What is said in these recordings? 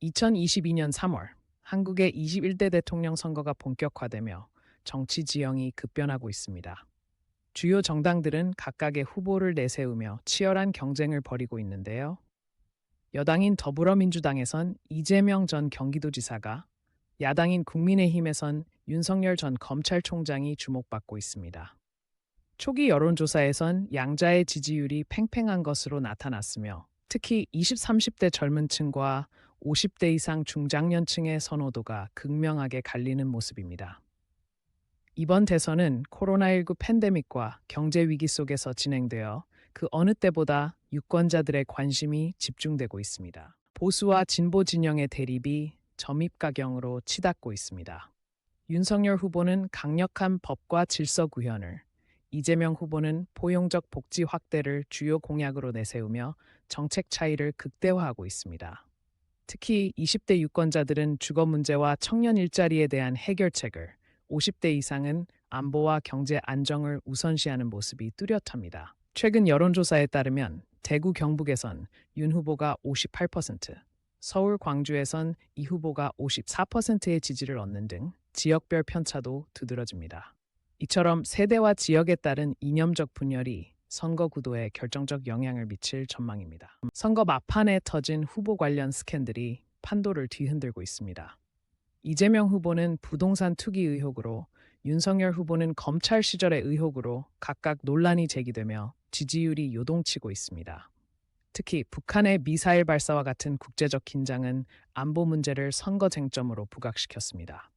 2022년 3월 한국의 21대 대통령 선거가 본격화되며 정치 지형이 급변하고 있습니다. 주요 정당들은 각각의 후보를 내세우며 치열한 경쟁을 벌이고 있는데요. 여당인 더불어민주당에선 이재명 전 경기도지사가, 야당인 국민의힘에선 윤석열 전 검찰총장이 주목받고 있습니다. 초기 여론조사에선 양자의 지지율이 팽팽한 것으로 나타났으며 특히 20, 30대 젊은 층과 50대 이상 중장년층의 선호도가 극명하게 갈리는 모습입니다. 이번 대선은 코로나19 팬데믹과 경제 위기 속에서 진행되어 그 어느 때보다 유권자들의 관심이 집중되고 있습니다. 보수와 진보 진영의 대립이 점입가경으로 치닫고 있습니다. 윤석열 후보는 강력한 법과 질서 구현을, 이재명 후보는 포용적 복지 확대를 주요 공약으로 내세우며 정책 차이를 극대화하고 있습니다. 특히 20대 유권자들은 주거 문제와 청년 일자리에 대한 해결책을, 50대 이상은 안보와 경제 안정을 우선시하는 모습이 뚜렷합니다. 최근 여론조사에 따르면 대구 경북에선 윤 후보가 58%, 서울 광주에선 이 후보가 54%의 지지를 얻는 등 지역별 편차도 두드러집니다. 이처럼 세대와 지역에 따른 이념적 분열이 선거 구도에 결정적 영향을 미칠 전망입니다. 선거 막판에 터진 후보 관련 스캔들이 판도를 뒤흔들고 있습니다. 이재명 후보는 부동산 투기 의혹으로, 윤석열 후보는 검찰 시절의 의혹으로 각각 논란이 제기되며 지지율이 요동치고 있습니다. 특히 북한의 미사일 발사와 같은 국제적 긴장은 안보 문제를 선거 쟁점으로 부각시켰습니다.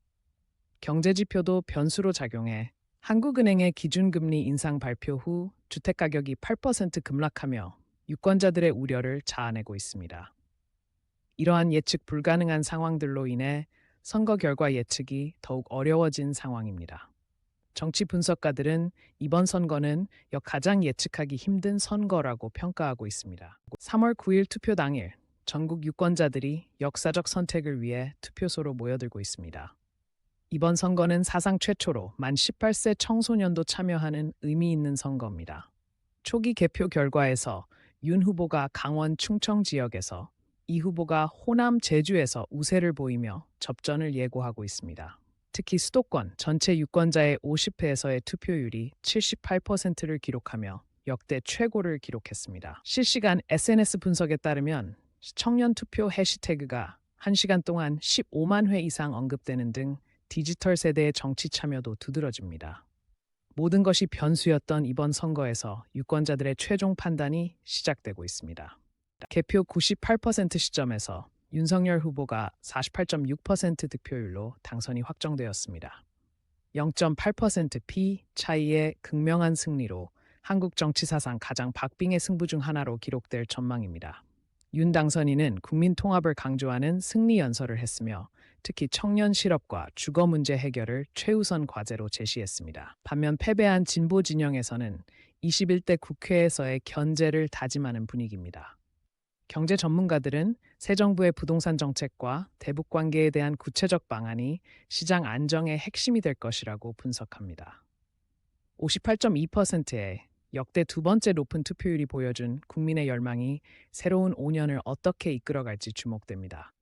경제 지표도 변수로 작용해 한국은행의 기준금리 인상 발표 후 주택가격이 8% 급락하며 유권자들의 우려를 자아내고 있습니다. 이러한 예측 불가능한 상황들로 인해 선거 결과 예측이 더욱 어려워진 상황입니다. 정치 분석가들은 이번 선거는 가장 예측하기 힘든 선거라고 평가하고 있습니다. 3월 9일 투표 당일 전국 유권자들이 역사적 선택을 위해 투표소로 모여들고 있습니다. 이번 선거는 사상 최초로 만 18세 청소년도 참여하는 의미 있는 선거입니다. 초기 개표 결과에서 윤 후보가 강원 충청 지역에서, 이 후보가 호남 제주에서 우세를 보이며 접전을 예고하고 있습니다. 특히 수도권 전체 유권자의 50회에서의 투표율이 78%를 기록하며 역대 최고를 기록했습니다. 실시간 SNS 분석에 따르면 청년 투표 해시태그가 1시간 동안 15만 회 이상 언급되는 등 디지털 세대의 정치 참여도 두드러집니다. 모든 것이 변수였던 이번 선거에서 유권자들의 최종 판단이 시작되고 있습니다. 개표 98% 시점에서 윤석열 후보가 48.6% 득표율로 당선이 확정되었습니다. 0.8% 피 차이의 극명한 승리로 한국 정치 사상 가장 박빙의 승부 중 하나로 기록될 전망입니다. 윤 당선인은 국민 통합을 강조하는 승리 연설을 했으며 특히 청년 실업과 주거 문제 해결을 최우선 과제로 제시했습니다. 반면 패배한 진보 진영에서는 21대 국회에서의 견제를 다짐하는 분위기입니다. 경제 전문가들은 새 정부의 부동산 정책과 대북 관계에 대한 구체적 방안이 시장 안정의 핵심이 될 것이라고 분석합니다. 58.2%의 역대 두 번째 높은 투표율이 보여준 국민의 열망이 새로운 5년을 어떻게 이끌어갈지 주목됩니다.